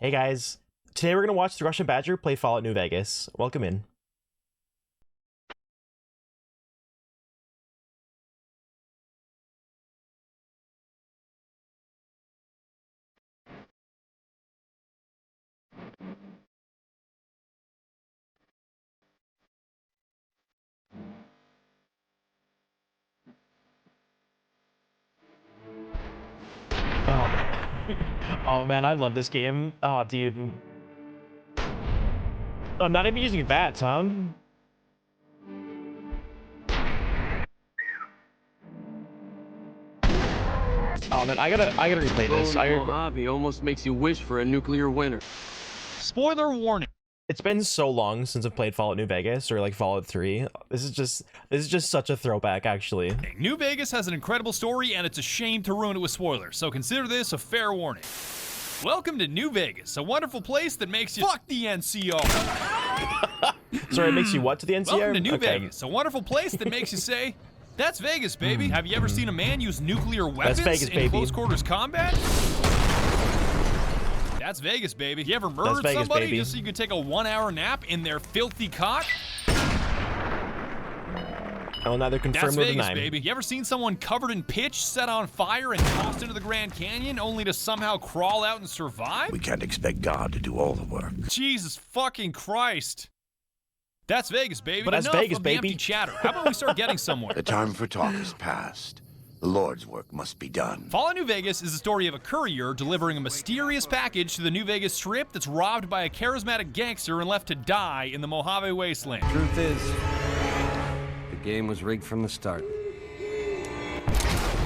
Hey guys, today we're gonna watch the Russian Badger play Fallout New Vegas. Welcome in. Oh man, I love this game. Oh dude. I'm not even using VATS, huh? Oh man, I gotta replay this. Mojave almost makes you wish for a nuclear winter. Spoiler warning. It's been so long since I've played Fallout New Vegas or like Fallout 3. This is just such a throwback, actually. New Vegas has an incredible story, and it's a shame to ruin it with spoilers, so consider this a fair warning. Welcome to New Vegas, a wonderful place that makes you fuck the NCR. Sorry, it makes you what to the NCR? Welcome to New Vegas, a wonderful place that makes you say, "That's Vegas, baby." Have you ever seen a man use nuclear weapons Vegas, in baby. close quarters combat? That's Vegas, baby. You ever murdered Vegas, somebody baby. just so you could take a 1-hour nap in their filthy cot? I will neither confirm That's nor Vegas, deny. baby. You ever seen someone covered in pitch, set on fire, and tossed into the Grand Canyon only to somehow crawl out and survive? We can't expect God to do all the work. Jesus fucking Christ. That's Vegas, baby. But That's enough Vegas, of the baby. empty chatter. How about we start getting somewhere? The time for talk is past. The Lord's work must be done. Fallout New Vegas is the story of a courier delivering a mysterious package to the New Vegas Strip that's robbed by a charismatic gangster and left to die in the Mojave wasteland. Truth is, the game was rigged from the start.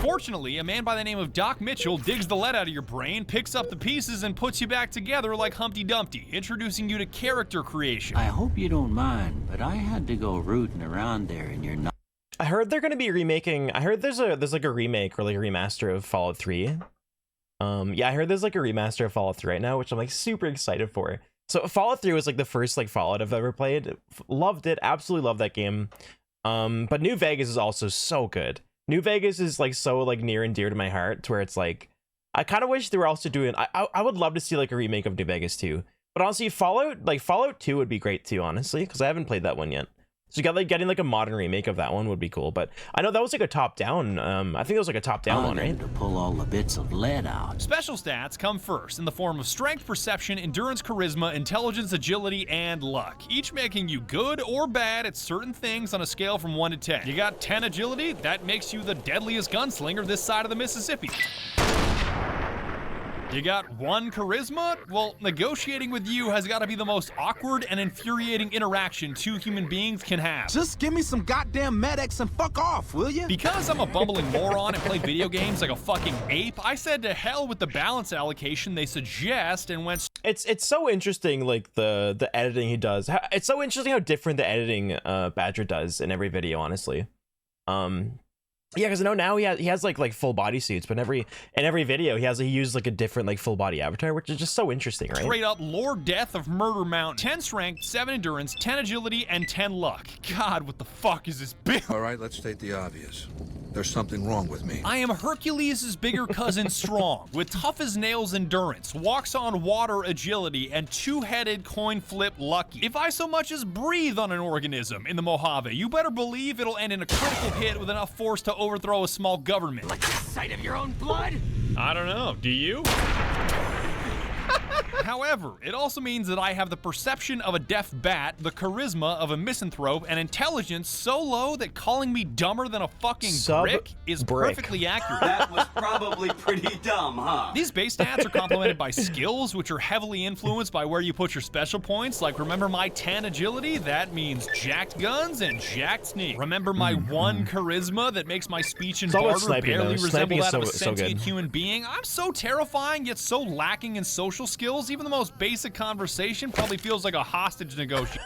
Fortunately, a man by the name of Doc Mitchell digs the lead out of your brain, picks up the pieces, and puts you back together like Humpty Dumpty, introducing you to character creation. I hope you don't mind, but I had to go rooting around there and you're not. I heard they're gonna be remaking. I heard there's like a remake or like a remaster of Fallout 3. Yeah, I heard there's like a remaster of Fallout 3 right now, which I'm like super excited for. So Fallout 3 was like the first like Fallout I've ever played. Loved it, absolutely loved that game. But New Vegas is also so good. New Vegas is like so like near and dear to my heart, to where it's like I kind of wish they were also doing. I would love to see like a remake of New Vegas 2. But honestly, Fallout 2 would be great too, honestly, because I haven't played that one yet. So you got like getting like a modern remake of that one would be cool. But I know that was like a top-down. I think it was like a top-down one, right? To pull all the bits of lead out. Special stats come first in the form of strength, perception, endurance, charisma, intelligence, agility, and luck, each making you good or bad at certain things on a scale from 1 to 10. You got 10 agility, that makes you the deadliest gunslinger this side of the Mississippi. You got 1 charisma? Well, negotiating with you has got to be the most awkward and infuriating interaction 2 human beings can have. Just give me some goddamn medics and fuck off, will you? Because I'm a bumbling moron and play video games like a fucking ape, I said to hell with the balance allocation they suggest and went. It's so interesting, like the editing he does. It's so interesting how different the editing Badger does in every video, honestly. Yeah, because I know now he has like full body suits, but in every video he used like a different like full body avatar, which is just so interesting, right? Straight up Lord Death of Murder Mountain. 10 strength, 7 endurance, 10 agility, and 10 luck. God, what the fuck is this big? All right, let's state the obvious. There's something wrong with me. I am Hercules' bigger cousin Strong, with tough as nails endurance, walks on water agility, and 2-headed coin flip lucky. If I so much as breathe on an organism in the Mojave, you better believe it'll end in a critical hit with enough force to overthrow a small government. Like the sight of your own blood? I don't know, do you? However, it also means that I have the perception of a deaf bat, the charisma of a misanthrope, and intelligence so low that calling me dumber than a fucking brick is perfectly accurate. That was probably pretty dumb, huh? These base stats are complemented by skills, which are heavily influenced by where you put your special points. Like, remember my 10 agility? That means jacked guns and jacked sneak. Remember my 1 charisma that makes my speech and barter barely resemble that of a sentient human being? I'm so terrifying, yet so lacking in social skills. Even the most basic conversation probably feels like a hostage negotiation.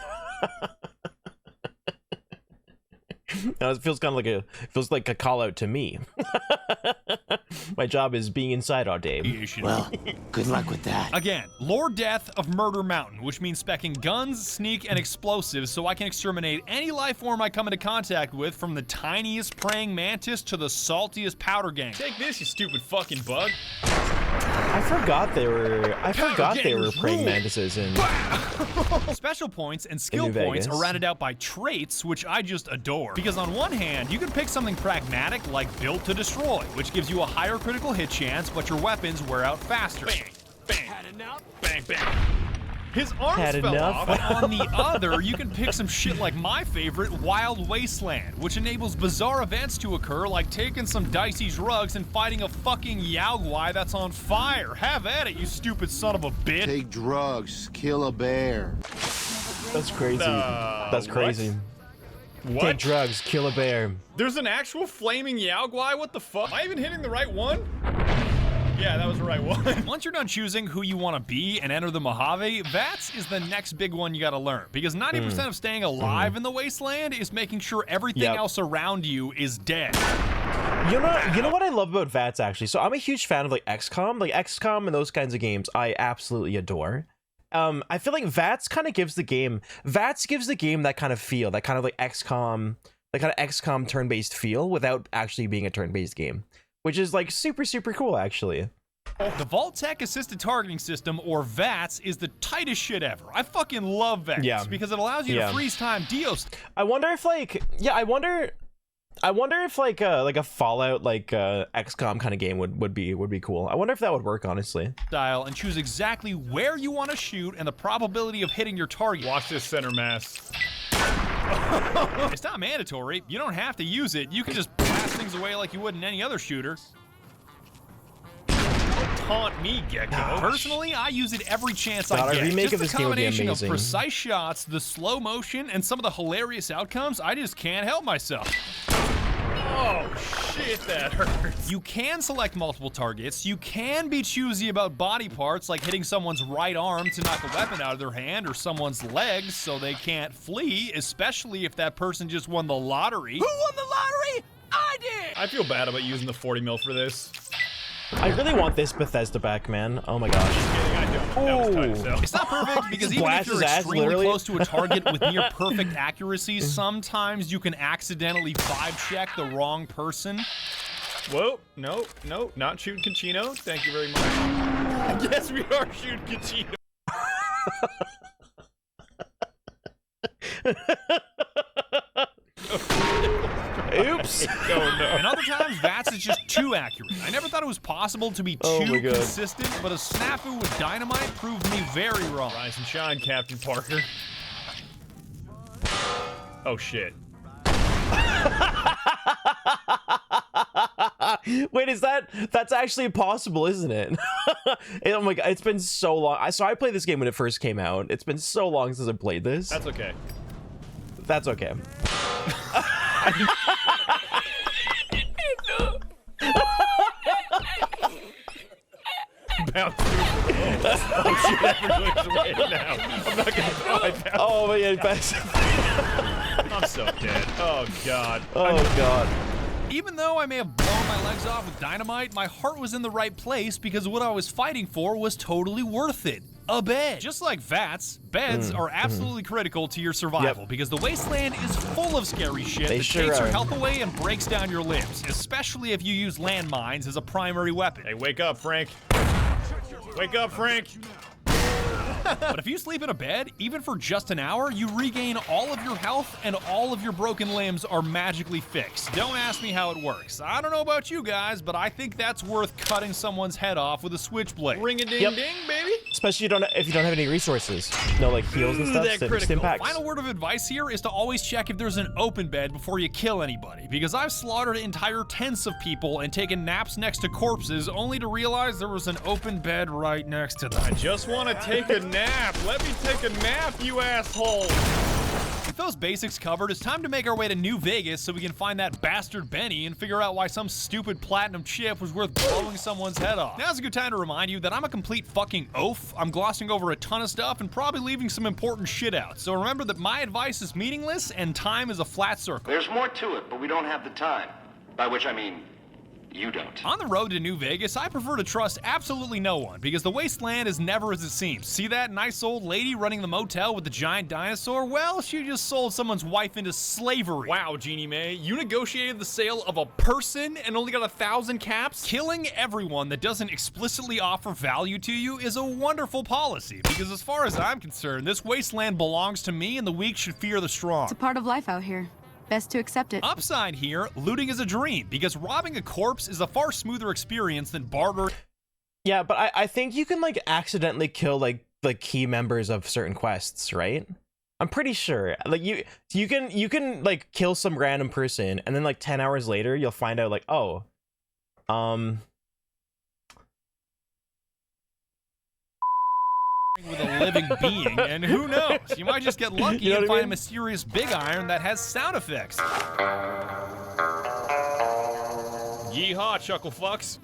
No, it feels kind of like a call out to me. My job is being inside all day. Well, good luck with that. Again, Lord Death of Murder Mountain, which means specking guns, sneak, and explosives so I can exterminate any life form I come into contact with, from the tiniest praying mantis to the saltiest powder gang. Take this, you stupid fucking bug. I forgot they were praying mantises in Special points and skill New points Vegas. are rounded out by traits, which I just adore. Because on one hand, you can pick something pragmatic like built to destroy, which gives you a higher critical hit chance, but your weapons wear out faster. Bang, bang, had enough, bang, bang. His arms Had fell enough. off, but on the other, you can pick some shit like my favorite, Wild Wasteland, which enables bizarre events to occur like taking some dicey drugs and fighting a fucking Yaogwai that's on fire. Have at it, you stupid son of a bitch. Take drugs, kill a bear. That's crazy. That's crazy. What? Take drugs, kill a bear. There's an actual flaming Yaogwai? What the fuck? Am I even hitting the right one? Yeah, that was the right one. Once you're done choosing who you want to be and enter the Mojave, VATS is the next big one you gotta learn. Because 90% of staying alive in the wasteland is making sure everything else around you is dead. You know what I love about VATS actually? So I'm a huge fan of like XCOM. Like XCOM and those kinds of games I absolutely adore. I feel like VATS kind of gives the game that kind of feel, that kind of like XCOM, that kind of XCOM turn-based feel without actually being a turn-based game. Which is like super, super cool, actually. The Vault-Tec Assisted Targeting System, or VATS, is the tightest shit ever. I fucking love VATS because it allows you to freeze time Dios. I wonder if like, I wonder if like a Fallout like XCOM kind of game would be cool. I wonder if that would work, honestly. Style and choose exactly where you want to shoot and the probability of hitting your target. Watch this center mass. It's not mandatory. You don't have to use it. You can just blast things away like you would in any other shooter. Don't taunt me, Gecko. Personally, I use it every chance I get. Remake Just of this the game would be combination of amazing. precise shots, the slow motion, and some of the hilarious outcomes, I just can't help myself. Oh, shit, that hurts. You can select multiple targets. You can be choosy about body parts, like hitting someone's right arm to knock a weapon out of their hand, or someone's legs so they can't flee, especially if that person just won the lottery. Who won the lottery? I did! I feel bad about using the 40 mil for this. I really want this Bethesda back, man. Oh my gosh. I don't. That was tight as hell. It's not perfect because even if blasts you're his ass, extremely literally. close to a target with near perfect accuracy, sometimes you can accidentally vibe check the wrong person. Whoa, no, not shooting Cachino. Thank you very much. Yes, we are shooting Cachino. Oops. Oh, no. And other times, VATS is just too accurate. I never thought it was possible to be Oh my too God. consistent, but a snafu with dynamite proved me very wrong. Rise and shine, Captain Parker. Oh, shit. Wait, that's actually possible, isn't it? Oh my god, it's been so long. I played this game when it first came out. It's been so long since I played this. That's okay. That's okay. Bounce. Oh shit, everyone's away now. I'm not gonna cry now. Oh man, best. I'm so dead. Oh god. Oh god. Even though I may have blown my legs off with dynamite, my heart was in the right place because what I was fighting for was totally worth it. A bed. Just like VATS, beds are absolutely critical to your survival because the wasteland is full of scary shit that sure takes your are. health away and breaks down your limbs, especially if you use landmines as a primary weapon. Hey, wake up, Frank. Wake up, Frank. But if you sleep in a bed, even for just an hour, you regain all of your health and all of your broken limbs are magically fixed. Don't ask me how it works. I don't know about you guys, but I think that's worth cutting someone's head off with a switchblade. Ring-a-ding-ding, baby. Especially if you don't have any resources. No like heals and stuff. That Just critical. impacts. Final word of advice here is to always check if there's an open bed before you kill anybody, because I've slaughtered entire tents of people and taken naps next to corpses only to realize there was an open bed right next to them. I just want to take a nap. Let me take a nap, you asshole. With those basics covered, it's time to make our way to New Vegas so we can find that bastard Benny and figure out why some stupid platinum chip was worth blowing someone's head off. Now's a good time to remind you that I'm a complete fucking oaf. I'm glossing over a ton of stuff and probably leaving some important shit out. So remember that my advice is meaningless and time is a flat circle. There's more to it, but we don't have the time. By which I mean You don't. On the road to New Vegas, I prefer to trust absolutely no one because the wasteland is never as it seems. See that nice old lady running the motel with the giant dinosaur? Well, she just sold someone's wife into slavery. Wow, Jeannie Mae, you negotiated the sale of a person and only got 1,000 caps? Killing everyone that doesn't explicitly offer value to you is a wonderful policy because as far as I'm concerned, this wasteland belongs to me and the weak should fear the strong. It's a part of life out here. Best to accept it. Upside here, looting is a dream because robbing a corpse is a far smoother experience than barter. Yeah, but I think you can like accidentally kill like key members of certain quests, right? I'm pretty sure. Like you can like kill some random person and then like 10 hours later you'll find out like, oh, with a living being, and who knows, you might just get lucky You know and what I find mean? a mysterious big iron that has sound effects. Yeehaw, chuckle fucks.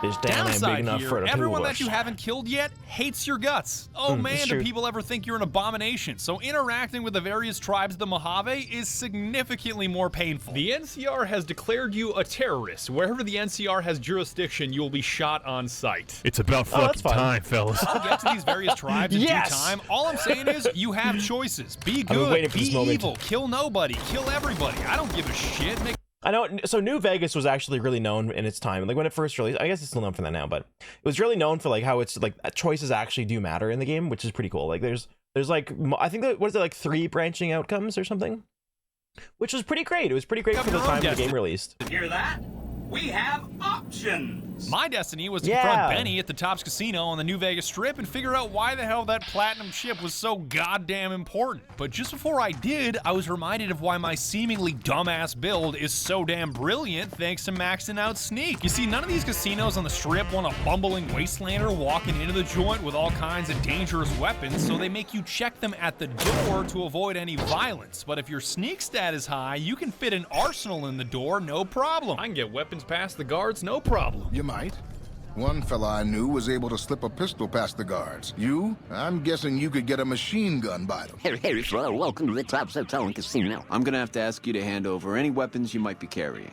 Bitch, damn, I'm big Downside enough here, for the everyone two that you haven't killed yet hates your guts. Oh man, it's do true. people ever think you're an abomination? So interacting with the various tribes of the Mojave is significantly more painful. The NCR has declared you a terrorist. Wherever the NCR has jurisdiction, you will be shot on sight. It's about that's fucking fine. time, fellas. I'll get to these various tribes in Yes! due time. All I'm saying is you have choices. Be been good, waiting for be this moment. evil, kill nobody, kill everybody. I don't give a shit. Make I know. So New Vegas was actually really known in its time. Like when it first released, I guess it's still known for that now, but it was really known for like how it's like choices actually do matter in the game, which is pretty cool. Like there's like I think that what is it, like 3 branching outcomes or something, which was pretty great. It was pretty great for the time the game released. Hear that? We have options. My destiny was to Yeah. confront Benny at the Tops Casino on the New Vegas Strip and figure out why the hell that platinum chip was so goddamn important. But just before I did, I was reminded of why my seemingly dumbass build is so damn brilliant thanks to maxing out sneak. You see, none of these casinos on the Strip want a bumbling wastelander walking into the joint with all kinds of dangerous weapons, so they make you check them at the door to avoid any violence. But if your sneak stat is high, you can fit an arsenal in the door, no problem. I can get weapons past the guards, no problem. You might. One fella I knew was able to slip a pistol past the guards. You? I'm guessing you could get a machine gun by them. Hey, sir, welcome to the Tops Hotel and Casino. I'm gonna have to ask you to hand over any weapons you might be carrying.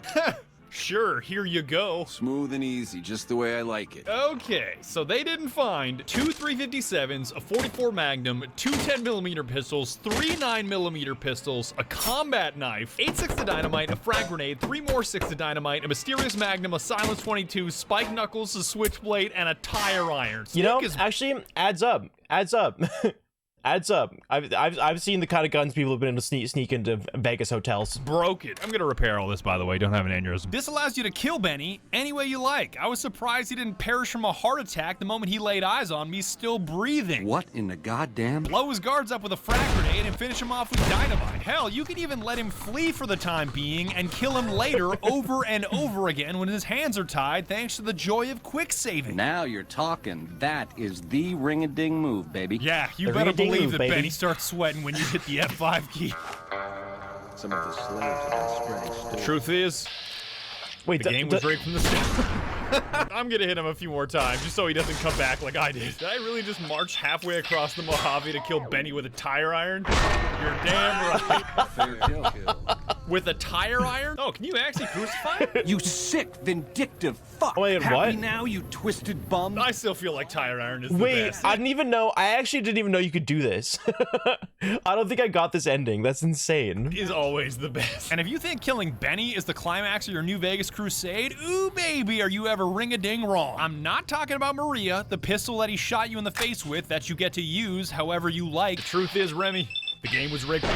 Sure, here you go. Smooth and easy, just the way I like it. Okay, so they didn't find 2 357s, a 44 Magnum, 2 10mm pistols, 3 9mm pistols, a combat knife, 8 6 to dynamite, a frag grenade, 3 more 6 to dynamite, a mysterious Magnum, a silence 22, spike knuckles, a switchblade, and a tire iron. You know, Sneak is actually adds up. Adds up. I've seen the kind of guns people have been able to sneak into Vegas hotels. broken. I'm gonna repair all this, by the way. Don't have an aneurysm. This allows you to kill Benny any way you like. I was surprised he didn't perish from a heart attack the moment he laid eyes on me still breathing. What in the goddamn? Blow his guards up with a frag grenade and finish him off with dynamite. Hell, you can even let him flee for the time being and kill him later over and over again when his hands are tied thanks to the joy of quick saving. Now you're talking. That is the ring-a-ding move, baby. Yeah, you The better ring-a-ding believe move, that baby. Benny starts sweating when you hit the F5 key. Some of the slaves have been spreading The truth is, Wait, the game was rigged from the start. I'm gonna hit him a few more times just so he doesn't come back like I did. Did I really just march halfway across the Mojave to kill Benny with a tire iron? You're damn right. Fair kill. With a tire iron? Oh, can you actually crucify him? You sick, vindictive fuck. Wait, Happy what? now, you twisted bum? I still feel like tire iron is the Wait, best. I didn't even know. I actually didn't even know you could do this. I don't think I got this ending. That's insane. Is always the best. And if you think killing Benny is the climax of your New Vegas crusade, ooh baby, are you ever ring-a-ding wrong. I'm not talking about Maria, the pistol that he shot you in the face with that you get to use however you like. The truth is, Remy, the game was rigged.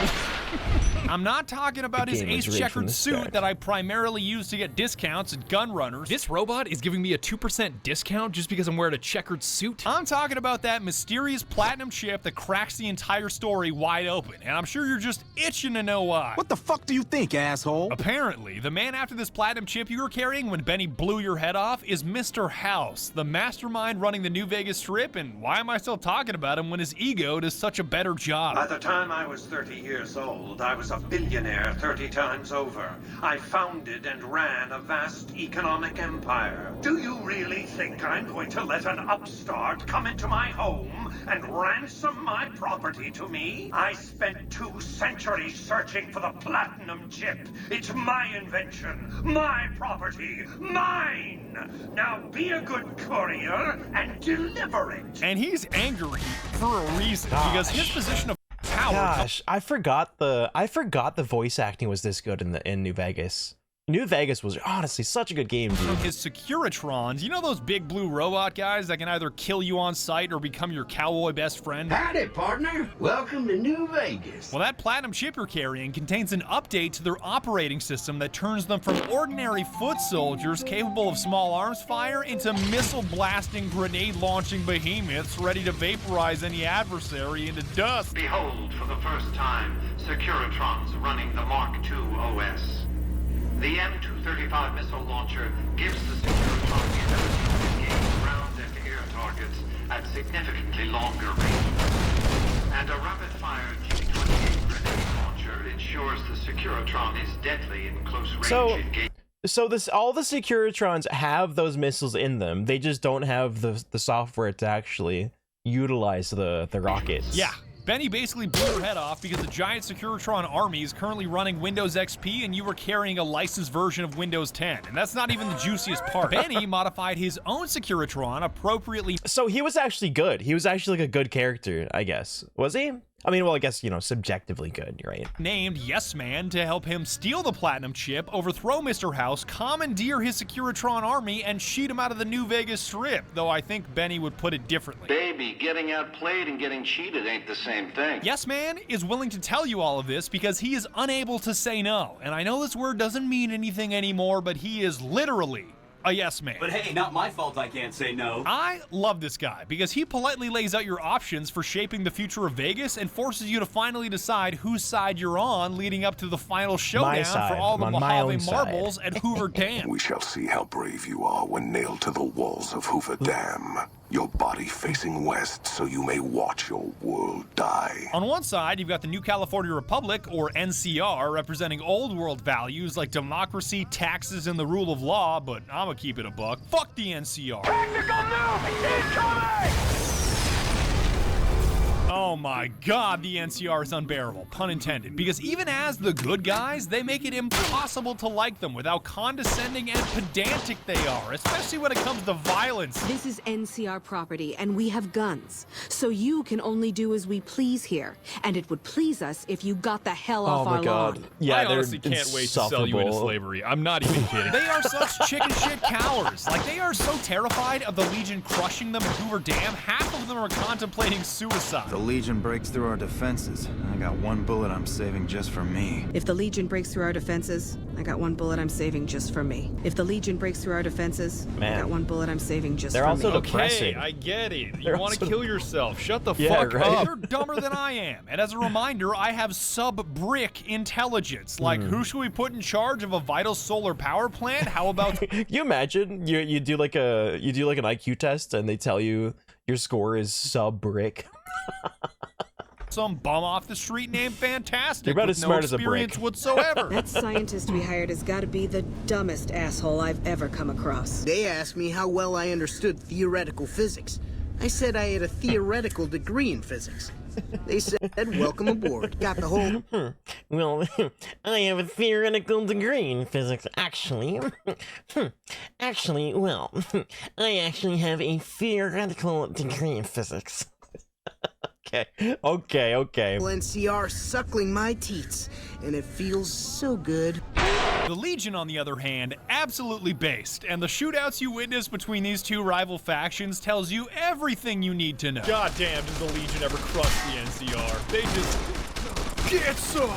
I'm not talking about his game was ace rigged from checkered the suit start. that I primarily use to get discounts at gun runners. This robot is giving me a 2% discount just because I'm wearing a checkered suit. I'm talking about that mysterious platinum chip that cracks the entire story wide open, and I'm sure you're just itching to know why. What the fuck do you think, asshole? Apparently, the man after this platinum chip you were carrying when Benny blew your head off is Mr. House, the mastermind running the New Vegas Strip, and why am I still talking about him when his ego does such a better job? By the time I was 30 years old, I was a billionaire 30 times over. I founded and ran a vast economic empire. Do you really think I'm going to let an upstart come into my home and ransom my property to me? I spent 2 centuries searching for the platinum chip. It's my invention, my property, mine! Now be a good courier and deliver it! And he's angry for a reason, because his position of power... Gosh, I forgot the voice acting was this good in New Vegas. New Vegas was honestly such a good game, dude. From his Securitrons, you know those big blue robot guys that can either kill you on sight or become your cowboy best friend? Howdy, partner. Welcome to New Vegas. Well, that platinum chip you're carrying contains an update to their operating system that turns them from ordinary foot soldiers capable of small arms fire into missile-blasting, grenade-launching behemoths ready to vaporize any adversary into dust. Behold, for the first time, Securitrons running the Mark II OS. The M235 missile launcher gives the Securitron the ability to engage ground and air targets at significantly longer ranges. And a rapid-fire G-28 grenade launcher ensures the Securitron is deadly in close range engagement. So all the Securitrons have those missiles in them. They just don't have the software to actually utilize the rockets. Yeah. Benny basically blew her head off because the giant Securitron army is currently running Windows XP and you were carrying a licensed version of Windows 10. And that's not even the juiciest part. Benny modified his own Securitron appropriately. So he was actually good. He was actually like a good character, I guess. Was he? I mean, well, I guess, you know, subjectively good, right? Named Yes Man to help him steal the platinum chip, overthrow Mr. House, commandeer his Securitron army, and shoot him out of the New Vegas Strip, though I think Benny would put it differently. Baby, getting outplayed and getting cheated ain't the same thing. Yes Man is willing to tell you all of this because he is unable to say no. And I know this word doesn't mean anything anymore, but he is literally a yes man. But hey, not my fault I can't say no. I love this guy because he politely lays out your options for shaping the future of Vegas and forces you to finally decide whose side you're on leading up to the final showdown for all the Mojave marbles at Hoover Dam. We shall see how brave you are when nailed to the walls of Hoover Dam. Your body facing west so you may watch your world die. On one side, you've got the New California Republic, or NCR, representing old world values like democracy, taxes, and the rule of law, but I'm gonna keep it a buck. Fuck the NCR. Tactical nuke incoming! Oh my god, the NCR is unbearable, pun intended, because even as the good guys, they make it impossible to like them with how condescending and pedantic they are, especially when it comes to violence. This is NCR property, and we have guns, so you can only do as we please here, and it would please us if you got the hell off our lawn. Yeah, I honestly can't wait to sell you into slavery. I'm not even kidding. They are such chicken shit cowards. Like, they are so terrified of the Legion crushing them at Hoover Dam, half of them are contemplating suicide. The Legion breaks through our defenses. I got one bullet I'm saving just for me. If the Legion breaks through our defenses, I got one bullet I'm saving just for me. If the Legion breaks through our defenses, I got one bullet I'm saving just for me. They're also depressing. Okay, I get it. You want to kill yourself. Shut the fuck up. You're dumber than I am. And as a reminder, I have sub-brick intelligence. Like, who should we put in charge of a vital solar power plant? How about... Can you imagine you do like an IQ test and they tell you your score is sub-brick? Some bum off the street named Fantastic. You're about as smart no as a brick. experience whatsoever. That scientist we hired has got to be the dumbest asshole I've ever come across. They asked me how well I understood theoretical physics. I said I had a theoretical degree in physics. They said, welcome aboard. Got the whole... Well, I have a theoretical degree in physics, actually. Actually, well, I actually have a theoretical degree in physics. Okay. NCR suckling my teats, and it feels so good. The Legion, on the other hand, absolutely based, and the shootouts you witness between these two rival factions tells you everything you need to know. God damn, did the Legion ever crush the NCR? They just get some.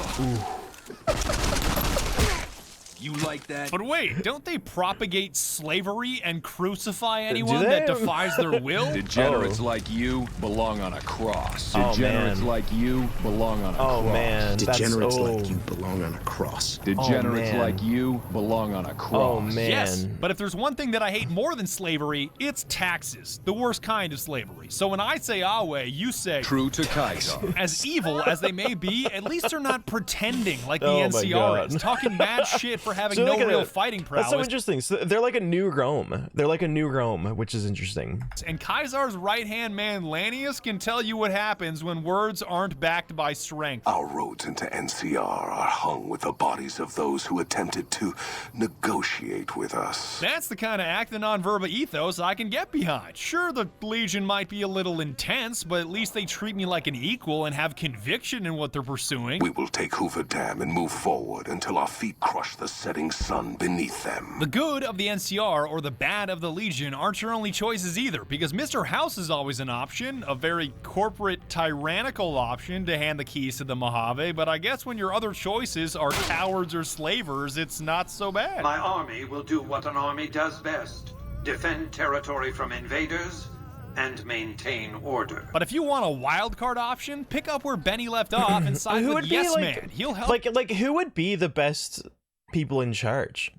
You like that? But wait, don't they propagate slavery and crucify anyone that defies their will? Degenerates like you belong on a cross. Oh, Degenerates man. like you belong on a cross. Oh man, Degenerates like you belong on a cross. Degenerates man. like you belong on a cross. Oh man. Yes, but if there's one thing that I hate more than slavery, it's taxes. The worst kind of slavery. So when I say Awe, you say True to Kaiser. As evil as they may be, at least they're not pretending like the Oh my NCR God. is, talking mad shit for having So no like real fighting prowess. That's so interesting. So they're like a new Rome. They're like a new Rome, which is interesting. And Kaisar's right-hand man, Lanius, can tell you what happens when words aren't backed by strength. Our roads into NCR are hung with the bodies of those who attempted to negotiate with us. That's the kind of act the non-verba ethos I can get behind. Sure, the Legion might be a little intense, but at least they treat me like an equal and have conviction in what they're pursuing. We will take Hoover Dam and move forward until our feet crush the setting sun beneath them. The good of the NCR or the bad of the Legion aren't your only choices either, because Mr. House is always an option, a very corporate, tyrannical option to hand the keys to the Mojave, but I guess when your other choices are cowards or slavers, it's not so bad. My army will do what an army does best. Defend territory from invaders and maintain order. But if you want a wild card option, pick up where Benny left off and side with Yes Man. He'll help. Like who would be the best people in charge?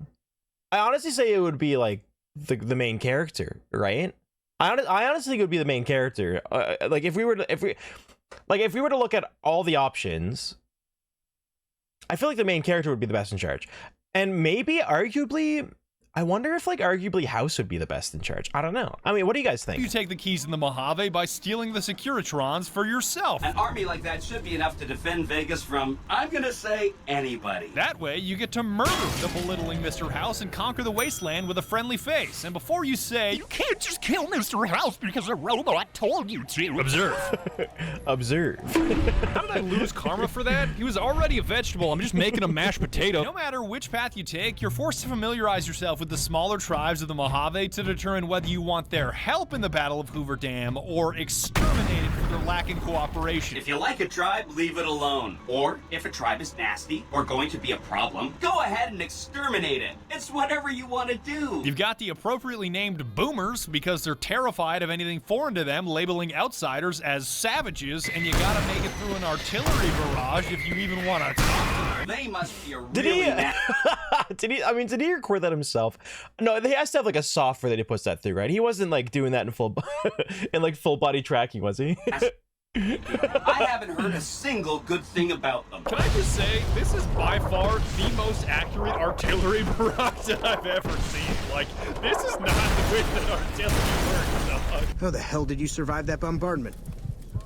I honestly say it would be like the main character, right? I honestly think it would be the main character. Like if we were to look at all the options, I feel like the main character would be the best in charge. And maybe arguably, I wonder if like arguably House would be the best in charge. I don't know. I mean, what do you guys think? You take the keys in the Mojave by stealing the Securitrons for yourself. An army like that should be enough to defend Vegas from, I'm gonna say, anybody. That way, you get to murder the belittling Mr. House and conquer the wasteland with a friendly face. And before you say, you can't just kill Mr. House because a robot told you to. Observe. Observe. How did I lose karma for that? He was already a vegetable. I'm just making a mashed potato. No matter which path you take, you're forced to familiarize yourself with the smaller tribes of the Mojave to determine whether you want their help in the Battle of Hoover Dam or exterminated for their lacking cooperation. If you like a tribe, leave it alone. Or, if a tribe is nasty or going to be a problem, go ahead and exterminate it. It's whatever you want to do. You've got the appropriately named boomers because they're terrified of anything foreign to them, labeling outsiders as savages, and you gotta make it through an artillery barrage if you even want to talk to them. They must be a Did really he did he record that himself? No, he has to have like a software that he puts that through, right? He wasn't like doing that in full full body tracking, was he? I haven't heard a single good thing about them. Can I just say, this is by far the most accurate artillery barrage that I've ever seen. Like, this is not the way that artillery works. How the hell did you survive that bombardment?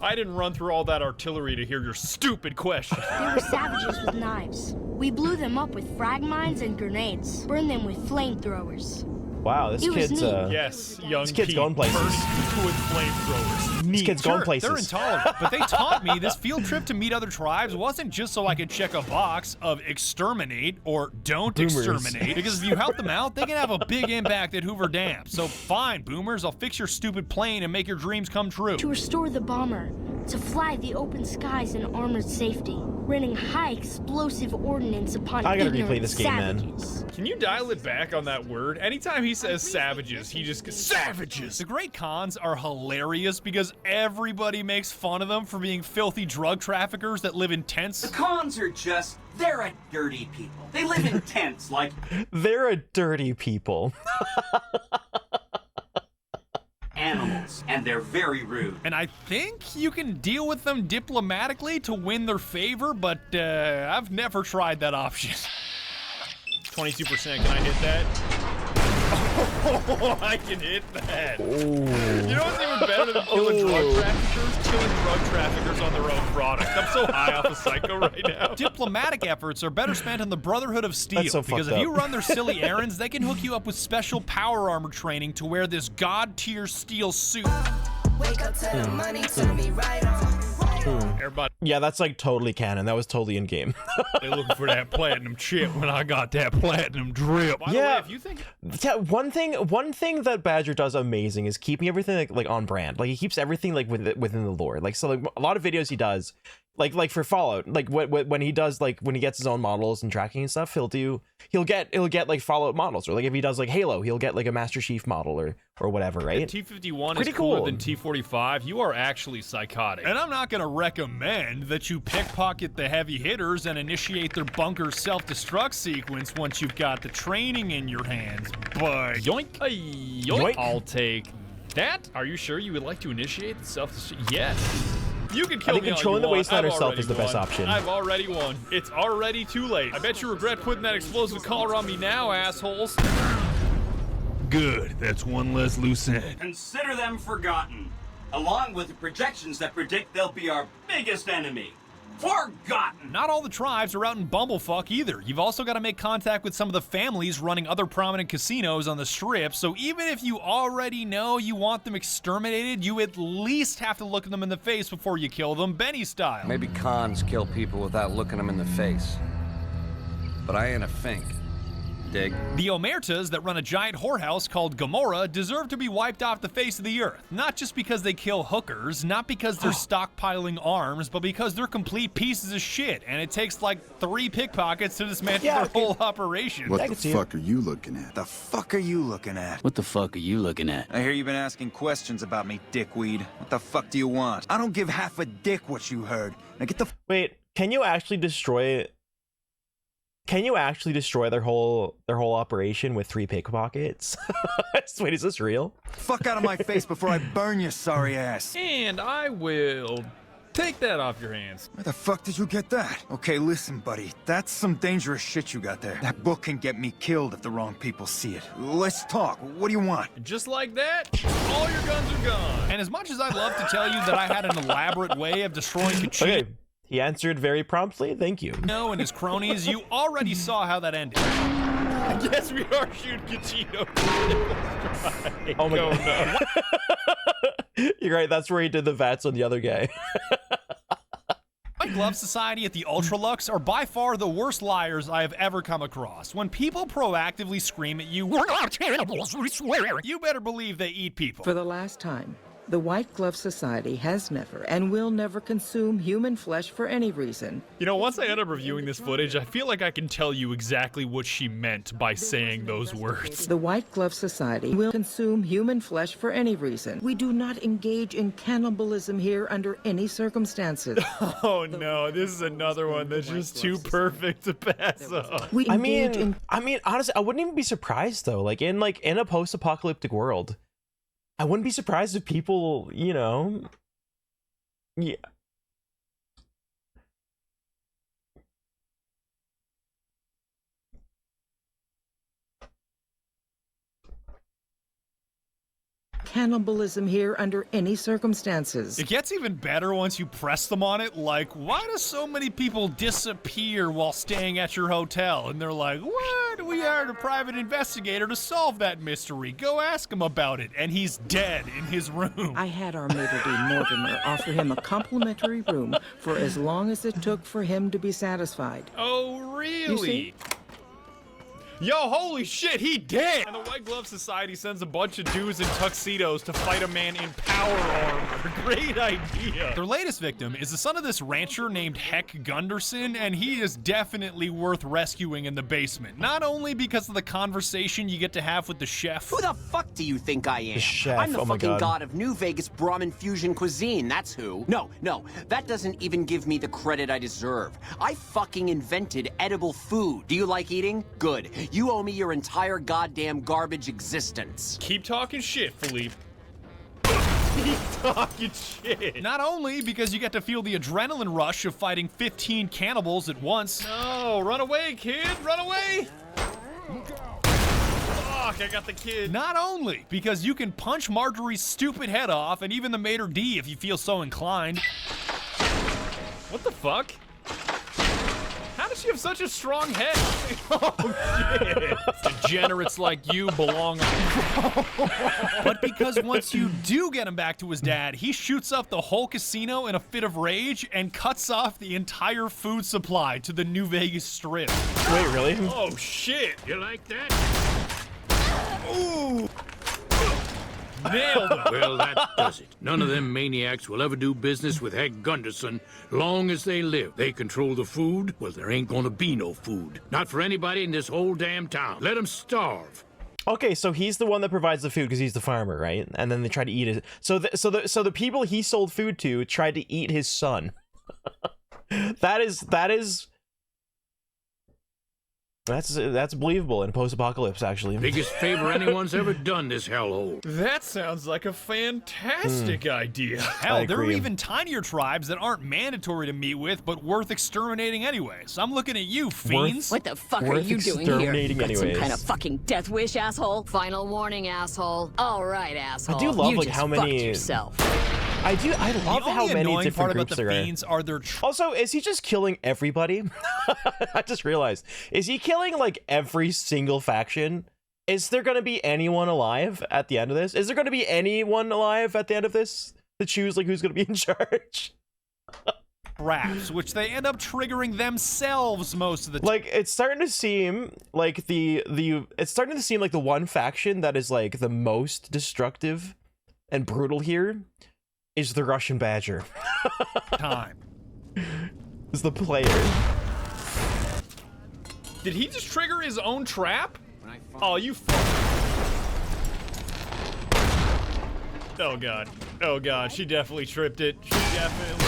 I didn't run through all that artillery to hear your stupid question. They were savages with knives. We blew them up with frag mines and grenades. Burned them with flamethrowers. Wow, this kid's yes, young this kid's Pete going places. with flamethrowers. This kid's going places. They're intolerant, but they taught me this field trip to meet other tribes wasn't just so I could check a box of exterminate or don't exterminate, because if you help them out, they can have a big impact at Hoover Dam. So fine, boomers, I'll fix your stupid plane and make your dreams come true. To restore the bomber, to fly the open skies in armored safety, raining high explosive ordnance upon I gotta replay ignorant this game, savages. man. Can you dial it back on that word? Anytime he says savages, he just goes, savages! The Great Khans are hilarious because everybody makes fun of them for being filthy drug traffickers that live in tents. The Khans are just, they're a dirty people. They live in tents like... They're a dirty people. animals, and they're very rude. And I think you can deal with them diplomatically to win their favor, but I've never tried that option. 22%, can I hit that? Oh, I can hit that. Ooh. You know what's even better than killing drug traffickers? Killing drug traffickers on their own product. I'm so high off of Psycho right now. Diplomatic efforts are better spent on the Brotherhood of Steel, so because if you run their silly errands, they can hook you up with special power armor training to wear this god-tier steel suit. Wake up to the money, turn me right on. Everybody, yeah, that's like totally canon. That was totally in game. they looking for that platinum chip when I got that platinum drip. By the way, if you think one thing that Badger does amazing is keeping everything like on brand. Like he keeps everything like within the lore. Like so, like a lot of videos he does, like for Fallout, like when he does, like when he gets his own models and tracking and stuff, he'll get like Fallout models, or like if he does like Halo, he'll get like a Master Chief model or whatever, right? T-51 Pretty is cooler cool. than T-45. You are actually psychotic. And I'm not gonna recommend that you pickpocket the heavy hitters and initiate their bunker self-destruct sequence once you've got the training in your hands, but yoink, yoink. I'll take that. Are you sure you would like to initiate the self-destruct? Yes. You can kill I think me all controlling you the want. wasteland I've herself already is the best won. option. I've already won. It's already too late. I bet you regret putting that explosive collar on me now, assholes. Good. That's one less loose end. Consider them forgotten, along with the projections that predict they'll be our biggest enemy. Forgotten! Not all the tribes are out in bumblefuck either. You've also got to make contact with some of the families running other prominent casinos on the strip, so even if you already know you want them exterminated, you at least have to look them in the face before you kill them, Benny style. Maybe cons kill people without looking them in the face. But I ain't a fink. Dig? The Omertas that run a giant whorehouse called Gomorrah deserve to be wiped off the face of the earth. Not just because they kill hookers, not because they're stockpiling arms, but because they're complete pieces of shit, and it takes like 3 pickpockets to dismantle their whole operation. What the fuck are you looking at? The fuck are you looking at? What the fuck are you looking at? I hear you've been asking questions about me, dickweed. What the fuck do you want? I don't give half a dick what you heard. Now get the Wait, can you actually destroy their whole operation with 3 pickpockets? Wait, is this real? fuck out of my face before I burn your sorry ass. And I will take that off your hands. Where the fuck did you get that? Okay, listen, buddy. That's some dangerous shit you got there. That book can get me killed if the wrong people see it. Let's talk. What do you want? Just like that, all your guns are gone. And as much as I'd love to tell you that I had an elaborate way of destroying Kachino, Okay, he answered very promptly. Thank you. and his cronies, you already saw how that ended. I guess we are shooting Kachino. Oh my god. You're right, that's where he did the VATS on the other guy. My glove society at the Ultralux are by far the worst liars I have ever come across. When people proactively scream at you, "We're not cannibals, we swear," you better believe they eat people. For the last time, the White Glove Society has never and will never consume human flesh for any reason. You know, once I end up reviewing this footage, I feel like I can tell you exactly what she meant by saying those words. The White Glove Society will consume human flesh for any reason. We do not engage in cannibalism here under any circumstances. Oh no, this is another one that's just too perfect to pass up. I mean, honestly, I wouldn't even be surprised though. Like in a post-apocalyptic world, I wouldn't be surprised if people, you know, yeah. Cannibalism here under any circumstances. It gets even better once you press them on it, like, why do so many people disappear while staying at your hotel? And they're like, what? We hired a private investigator to solve that mystery. Go ask him about it. And he's dead in his room. I had our maitre d' Mortimer offer him a complimentary room for as long as it took for him to be satisfied. Oh, really? You see? Yo, holy shit, he dead! And the White Glove Society sends a bunch of dudes in tuxedos to fight a man in power armor. Great idea. Their latest victim is the son of this rancher named Heck Gunderson, and he is definitely worth rescuing in the basement. Not only because of the conversation you get to have with the chef. Who the fuck do you think I am? The chef, I'm the oh my fucking God. god of New Vegas Brahmin fusion cuisine, that's who. No, that doesn't even give me the credit I deserve. I fucking invented edible food. Do you like eating? Good. You owe me your entire goddamn garbage existence. Keep talking shit, Philippe. Keep talking shit. Not only because you get to feel the adrenaline rush of fighting 15 cannibals at once. No, run away, kid, run away. Fuck, I got the kid. Not only because you can punch Marjorie's stupid head off and even the maitre d' if you feel so inclined. What the fuck? How does she have such a strong head? Oh, shit. Degenerates like you belong on. But because once you do get him back to his dad, he shoots up the whole casino in a fit of rage and cuts off the entire food supply to the New Vegas Strip. Wait, really? Oh, shit. You like that? Ooh. Nailed him. Well, that does it. None of them maniacs will ever do business with Hank Gunderson long as they live. They control the food. Well, there ain't gonna be no food. Not for anybody in this whole damn town. Let them starve. Okay, so he's the one that provides the food because he's the farmer, right? And then they try to eat it. So the people he sold food to tried to eat his son. That's believable in post-apocalypse, actually. Biggest favor anyone's ever done this hellhole. That sounds like a fantastic idea. Hell, there are even tinier tribes that aren't mandatory to meet with, but worth exterminating anyways. I'm looking at you, fiends. What the fuck are you doing here? Got some kind of fucking death wish, asshole? Final warning, asshole. All right, asshole. I do love you like just how many. fucked yourself. I love how many different groups there are. Also, is he just killing everybody? I just realized. Is he killing like every single faction? Is there going to be anyone alive at the end of this? Is there going to be anyone alive at the end of this to choose like who's going to be in charge? Traps, which they end up triggering themselves most of the time. Like, it's starting to seem like it's starting to seem like the one faction that is like the most destructive and brutal here is the RussianBadger. Time. Is the player. Did he just trigger his own trap? Oh, you Oh god. Oh god, she definitely tripped it. She definitely...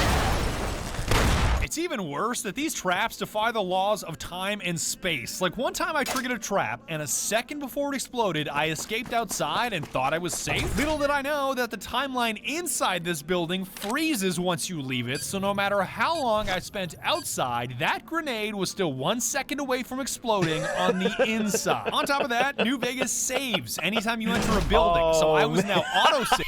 It's even worse that these traps defy the laws of time and space. Like, one time I triggered a trap, and a second before it exploded, I escaped outside and thought I was safe. Little did I know that the timeline inside this building freezes once you leave it, so no matter how long I spent outside, that grenade was still 1 second away from exploding on the inside. On top of that, New Vegas saves anytime you enter a building, so I was now auto-saved.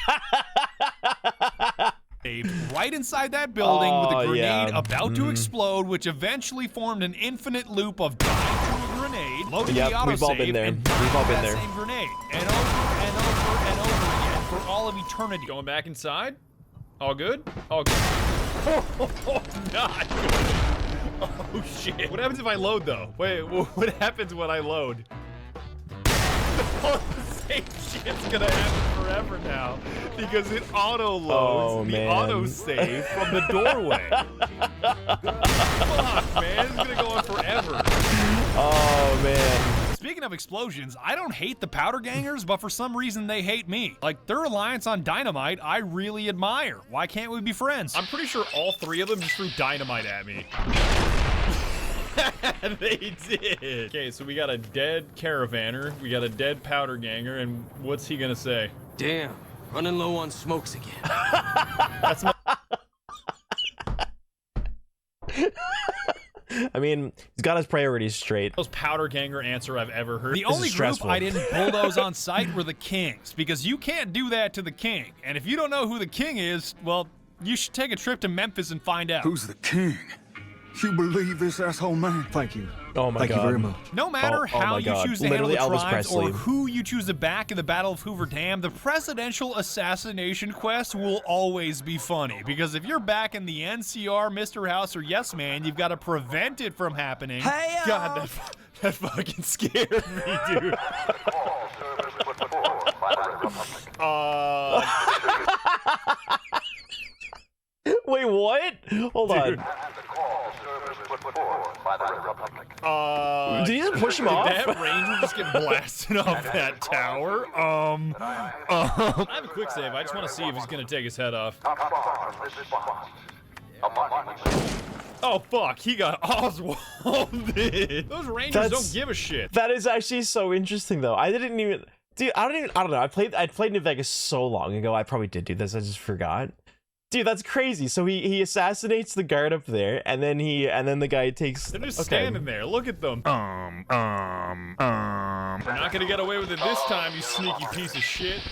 Right inside that building with a grenade about to explode, which eventually formed an infinite loop of dying through a grenade, loading the autosave, we've all been there. and We've all been that there. same grenade, and over and over and over again for all of eternity. Going back inside? All good? All good. Oh, not good. Oh, shit. What happens if I load, though? Wait, what happens when I load? The same shit's gonna happen forever now because it auto-loads the auto-save from the doorway. Fuck, man, it's gonna go on forever. Oh, man. Speaking of explosions, I don't hate the powder gangers, but for some reason they hate me. Like, their reliance on dynamite, I really admire. Why can't we be friends? I'm pretty sure all three of them just threw dynamite at me. They did. Okay, so we got a dead caravaner, we got a dead powder ganger, and what's he gonna say? Damn, running low on smokes again. That's my I mean, he's got his priorities straight. most powder ganger answer I've ever heard. The This is only group stressful. I didn't bulldoze on sight were the kings, because you can't do that to the king. And if you don't know who the king is, well, you should take a trip to Memphis and find out. Who's the king? You believe this asshole man? Thank you. Oh my God. Thank you very much. No matter how my you God. choose to handle the Literally Elvis tribes Presley. or who you choose to back in the Battle of Hoover Dam, the presidential assassination quest will always be funny. Because if you're backing the NCR, Mr. House, or Yes Man, you've got to prevent it from happening. Hey, God, that fucking scared me, dude. Wait, what? Hold Dude. on. Did he just push him off? Did that ranger just get blasted off that tower? I have a quick save. I just want to see if he's going to take his head off. Oh, fuck. He got Oswalded. Those rangers don't give a shit. That is actually so interesting, though. I didn't even... Dude, I don't know. I played New Vegas so long ago. I probably did do this. I just forgot. Dude, that's crazy. So he assassinates the guard up there, and then the guy takes... They're just standing there. Look at them. We're not gonna get away with it this time, you sneaky piece of shit.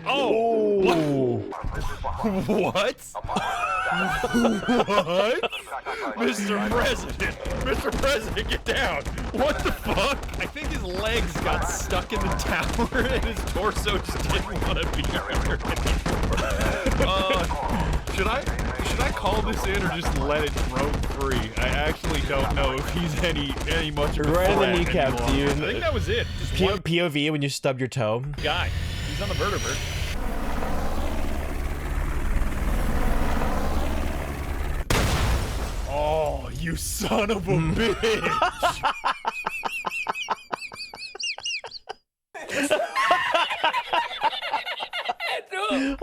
Oh! What? What? Mr. President! Mr. President, get down! What the fuck? I think his legs got stuck in the tower and his torso just didn't want to be there anymore. Should I call this in or just let it roam free? I actually don't know if he's any much of a Right in the threat kneecap, any longer. dude. I think that was it. Just one POV when you stub your toe. guy. He's on the vertebrate. Oh, you son of a bitch!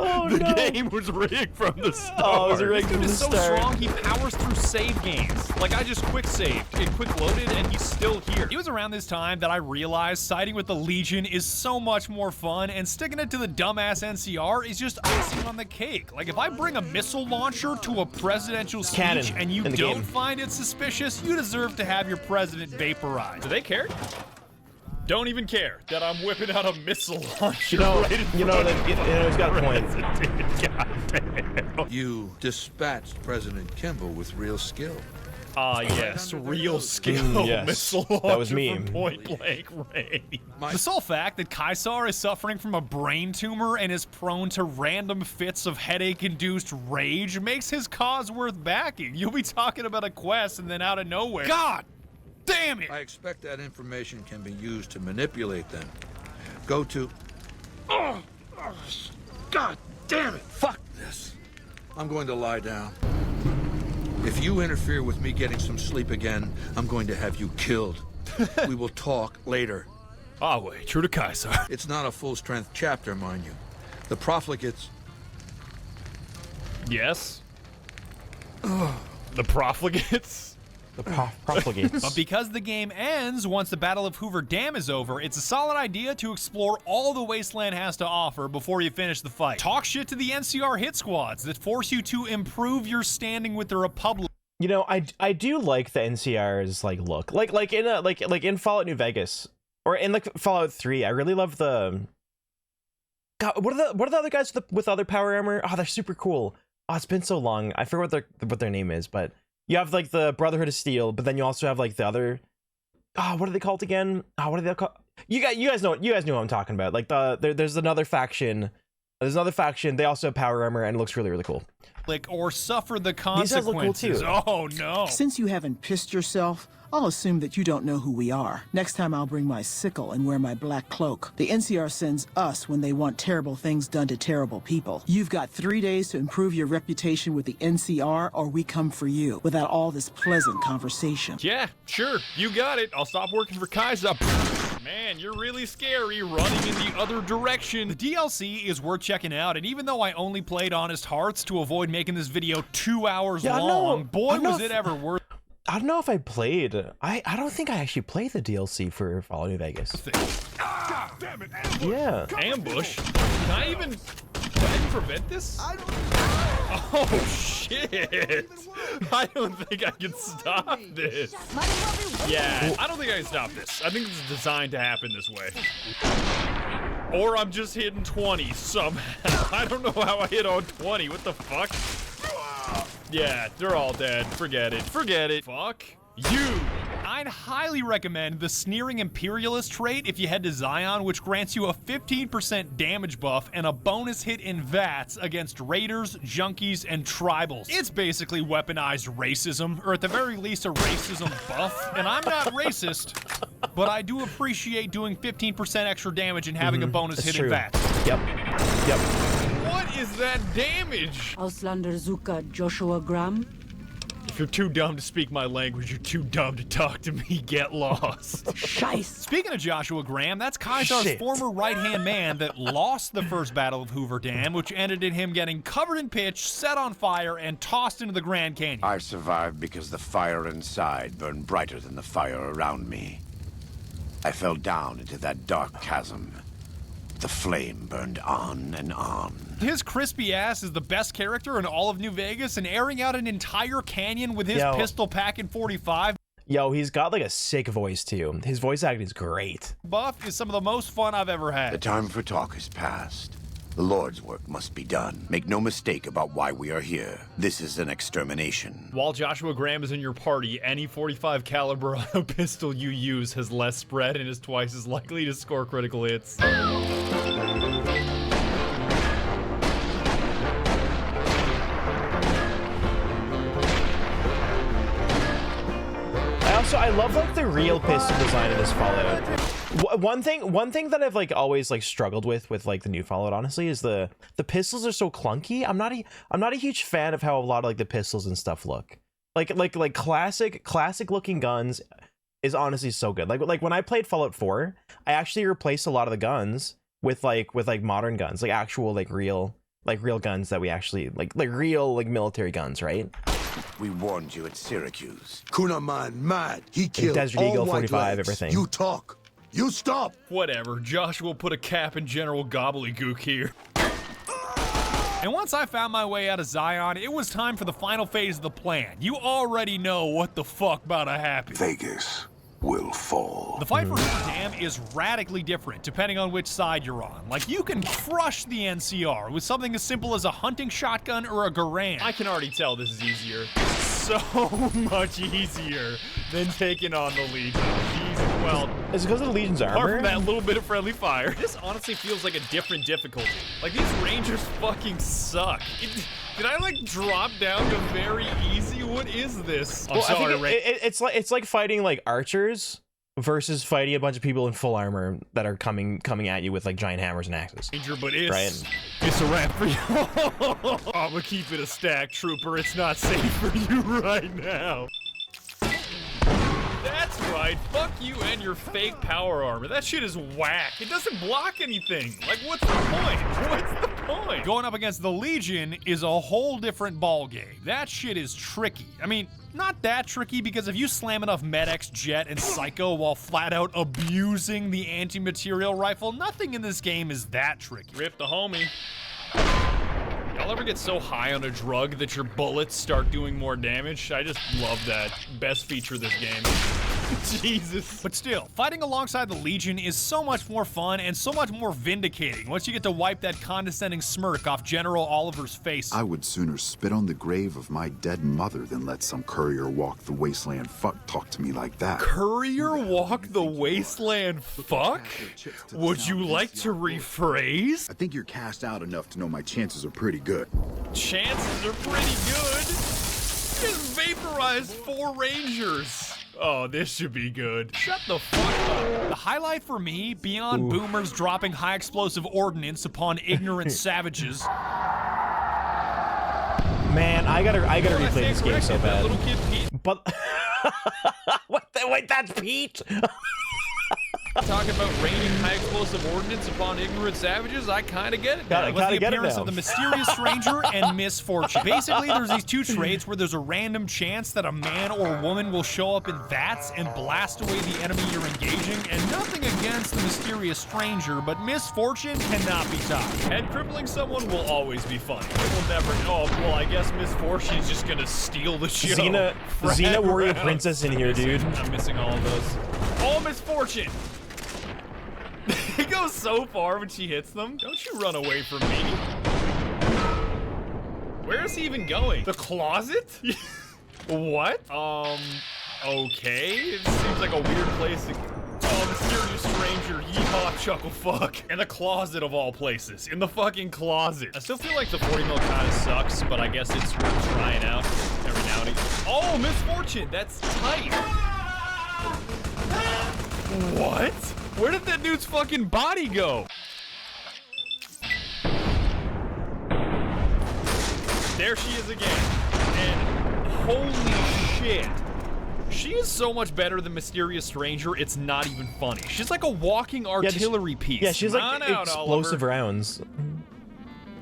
Oh, the no. game was rigged from the start. Oh, it was rigged from the so start. strong, he powers through save games. Like, I just quick saved and quick loaded, and he's still here. It was around this time that I realized siding with the Legion is so much more fun, and sticking it to the dumbass NCR is just icing on the cake. Like, if I bring a missile launcher to a presidential speech Cannon and you in the don't game. find it suspicious, you deserve to have your president vaporized. Do they care? Don't even care that I'm whipping out a missile launcher. You know, right in he's got a point. You dispatched President Kimball with real skill. Ah, yes, real skill. Yes, missile that was launcher me. from point blank range. The sole fact that Kaisar is suffering from a brain tumor and is prone to random fits of headache-induced rage makes his cause worth backing. You'll be talking about a quest and then out of nowhere, God damn it! I expect that information can be used to manipulate them. Go to... Oh, God damn it! Fuck this! I'm going to lie down. If you interfere with me getting some sleep again, I'm going to have you killed. We will talk later. Ah, wait, true to Kaisar. It's not a full-strength chapter, mind you. The profligates... Yes? The profligates? The profligates. But because the game ends once the Battle of Hoover Dam is over, it's a solid idea to explore all the Wasteland has to offer before you finish the fight. Talk shit to the NCR hit squads that force you to improve your standing with the Republic. You know, I do like the NCR's like look, like in Fallout New Vegas or in like Fallout 3. I really love the. God, what are the other guys with other power armor? Oh, they're super cool. Oh, it's been so long. I forget what their name is, but. You have like the Brotherhood of Steel, but then you also have like the other. Oh, what are they called again? Oh, what are they called? You guys know what I'm talking about. Like there's another faction. There's another faction. They also have power armor and it looks really cool. Or suffer the These guys look cool consequences. too. Oh no! Since you haven't pissed yourself, I'll assume that you don't know who we are. Next time I'll bring my sickle and wear my black cloak. The NCR sends us when they want terrible things done to terrible people. You've got 3 days to improve your reputation with the NCR or we come for you without all this pleasant conversation. Yeah, sure, you got it. I'll stop working for Kaisa. Man, you're really scary running in the other direction. The DLC is worth checking out, and even though I only played Honest Hearts to avoid making this video 2 hours long, boy was it ever worth. I don't know if I played. I don't think I actually played the DLC for Fallout New Vegas. God damn it! Ambush. Yeah. Ambush. Can I even prevent this? Oh shit! I don't think I can stop this. Yeah, I don't think I can stop this. I think it's designed to happen this way. Or I'm just hitting 20 somehow. I don't know how I hit on 20. What the fuck? Yeah, they're all dead. Forget it. Forget it. Fuck you. I'd highly recommend the Sneering Imperialist trait if you head to Zion, which grants you a 15% damage buff and a bonus hit in VATS against raiders, junkies, and tribals. It's basically weaponized racism, or at the very least a racism buff. And I'm not racist, but I do appreciate doing 15% extra damage and having a bonus hit in VATS. Yep. What is that damage? Auslander Zuka Joshua Graham. If you're too dumb to speak my language, you're too dumb to talk to me. Get lost. Scheiß. Speaking of Joshua Graham, that's Kaisar's former right-hand man that lost the first Battle of Hoover Dam, which ended in him getting covered in pitch, set on fire, and tossed into the Grand Canyon. I survived because the fire inside burned brighter than the fire around me. I fell down into that dark chasm. The flame burned on and on. His crispy ass is the best character in all of New Vegas, and airing out an entire canyon with his pistol packing 45. Yo, he's got like a sick voice too. His voice acting is great. Buff is some of the most fun I've ever had. The time for talk is past. The Lord's work must be done. Make no mistake about why we are here. This is an extermination. While Joshua Graham is in your party, any 45 caliber auto pistol you use has less spread and is twice as likely to score critical hits. I love like the real pistol design in this Fallout. One thing that I've like always like struggled with like the new Fallout, honestly, is the pistols are so clunky. I'm not a huge fan of how a lot of like the pistols and stuff look. Like classic looking guns is honestly so good. Like when I played Fallout 4, I actually replaced a lot of the guns with modern guns, like actual like real guns that we actually like real like military guns, right? We warned you at Syracuse. Kunaman mad. He killed Desert all Eagle, white 45, legs. everything. You talk. You stop. Whatever. Joshua put a cap in General Gobbledygook here. And once I found my way out of Zion, it was time for the final phase of the plan. You already know what the fuck about to happen. Vegas will fall. The fight for Hoover Dam is radically different depending on which side you're on. Like, you can crush the NCR with something as simple as a hunting shotgun or a Garand. I can already tell this is easier. So much easier than taking on the Legion. Jesus. Well, is it because of the Legion's armor? Apart from that little bit of friendly fire, this honestly feels like a different difficulty. Like, these Rangers fucking suck. Did I like drop down to very easy? What is this? I'm sorry, it's like fighting like archers versus fighting a bunch of people in full armor that are coming at you with like giant hammers and axes. Ranger, but it's right? It's a wrap for you. I'm gonna keep it a stack, trooper. It's not safe for you right now. That's right, fuck you and your fake power armor. That shit is whack. It doesn't block anything. Like, what's the point? What's the point? Going up against the Legion is a whole different ballgame. That shit is tricky. I mean, not that tricky, because if you slam enough Med-X, Jet, and Psycho while flat out abusing the anti-material rifle, nothing in this game is that tricky. Rip the homie. Y'all ever get so high on a drug that your bullets start doing more damage? I just love that. Best feature of this game. Jesus. But still, fighting alongside the Legion is so much more fun and so much more vindicating once you get to wipe that condescending smirk off General Oliver's face. I would sooner spit on the grave of my dead mother than let some courier walk the wasteland fuck talk to me like that. Courier walk the wasteland fuck? Would you like to rephrase? I think you're cast out enough to know my chances are pretty good. Chances are pretty good? Just vaporized 4 Rangers. Oh, this should be good. Shut the fuck up. The highlight for me, beyond boomers dropping high explosive ordnance upon ignorant savages. Man, I gotta replay this game so bad. Little kid Pete. But wait, that's Pete. Talking about raining high explosive ordnance upon ignorant savages, I kind of get it now. It was the appearance of the mysterious stranger and misfortune. Basically, there's these 2 traits where there's a random chance that a man or woman will show up in VATS and blast away the enemy you're engaging, and nothing against the mysterious stranger, but misfortune cannot be topped. Head crippling someone will always be fun. It will never. Oh, well, I guess misfortune's just gonna steal the show. Xena Warrior Princess in here, dude. I'm missing all of those. Oh, misfortune! It goes so far when she hits them. Don't you run away from me. Where is he even going? The closet? What? Okay. It seems like a weird place to... Oh, mysterious stranger, yeehaw, chuckle fuck. And the closet of all places. In the fucking closet. I still feel like the 40 mil kind of sucks, but I guess it's worth trying out every now and again. Oh, misfortune, that's tight. What? Where did that dude's fucking body go? There she is again. And holy shit. She is so much better than Mysterious Stranger, it's not even funny. She's like a walking artillery piece. Yeah, she's like explosive rounds.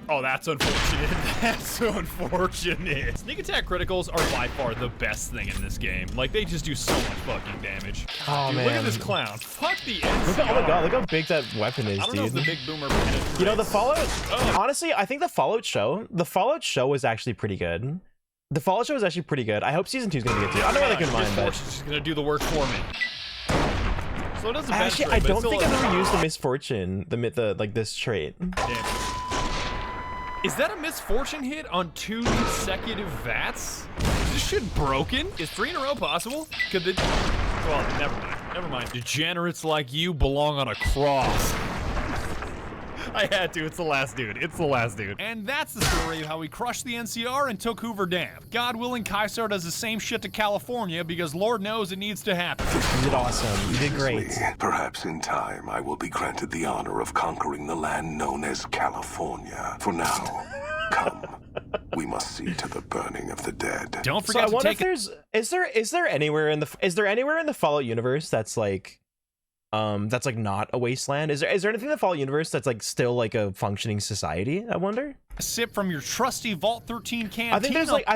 Oh, that's unfortunate. That's unfortunate. Sneak attack criticals are by far the best thing in this game. Like, they just do so much fucking damage. Oh, dude, man. Look at this clown. Fuck the NCR. Oh my god, look how big that weapon is, I don't dude. know if the big boomer penetrates. You know, the Fallout... Honestly, I think the Fallout show is actually pretty good. The Fallout show is actually pretty good. I hope Season 2 is going to get to it. I don't know what I can mind, but... She's just going to do the work for me. So it doesn't actually, I don't think I've ever used the misfortune, like this trait. Damn. Is that a misfortune hit on 2 consecutive VATS? Is this shit broken? Is 3 in a row possible? Could the... Well, never mind. Never mind. Degenerates like you belong on a cross. I had to. It's the last dude. It's the last dude. And that's the story of how we crushed the NCR and took Hoover Dam. God willing, Kaisar does the same shit to California because Lord knows it needs to happen. You did awesome. You did great. Perhaps in time I will be granted the honor of conquering the land known as California. For now, come. We must see to the burning of the dead. Don't forget so I wonder if there's is there anywhere in the Fallout universe that's like not a wasteland? Is there anything in the Fallout universe that's like still like a functioning society? I wonder. A sip from your trusty Vault 13 canteen. I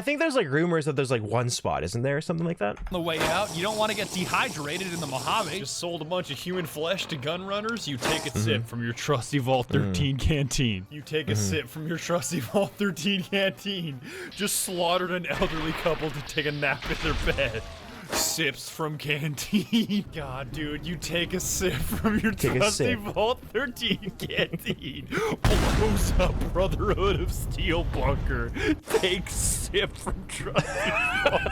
think there's like rumors that there's like one spot, isn't there, or something like that? On the way out, you don't want to get dehydrated in the Mojave. Just sold a bunch of human flesh to gun runners. You take a sip from your trusty Vault 13 canteen. You take a sip from your trusty Vault 13 canteen. Just slaughtered an elderly couple to take a nap in their bed. Sips from canteen. God, dude, you take a sip from your trusty Vault 13 canteen. Blows up Brotherhood of Steel bunker. Take sip from trusty Vault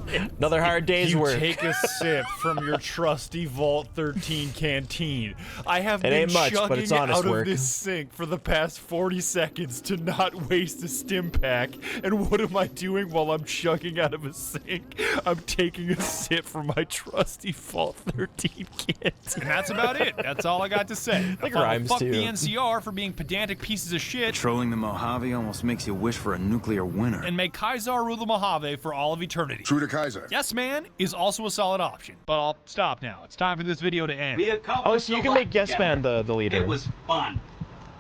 13. Another hard day's work. You take a sip from your trusty Vault 13 canteen. I have been chugging out of this sink for the past 40 seconds to not waste a stim pack. And what am I doing while I'm chugging out of a sink? I'm taking a sip from my trusty Vault 13 canteen. And that's about it. That's all I got to say. Like rhymes fuck too. the NCR for being pedantic pieces of shit. Patrolling the Mojave almost makes you wish for a nuclear winter. And make Kaisar rule the Mojave for all of eternity. True to Kaiser. Yes, man is also a solid option. But I'll stop now. It's time for this video to end. Oh, so you can make Guest Man the leader. It was fun.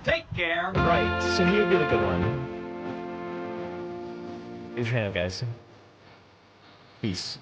Take care. Right. So he would be the good one. Good fan, guys. Peace.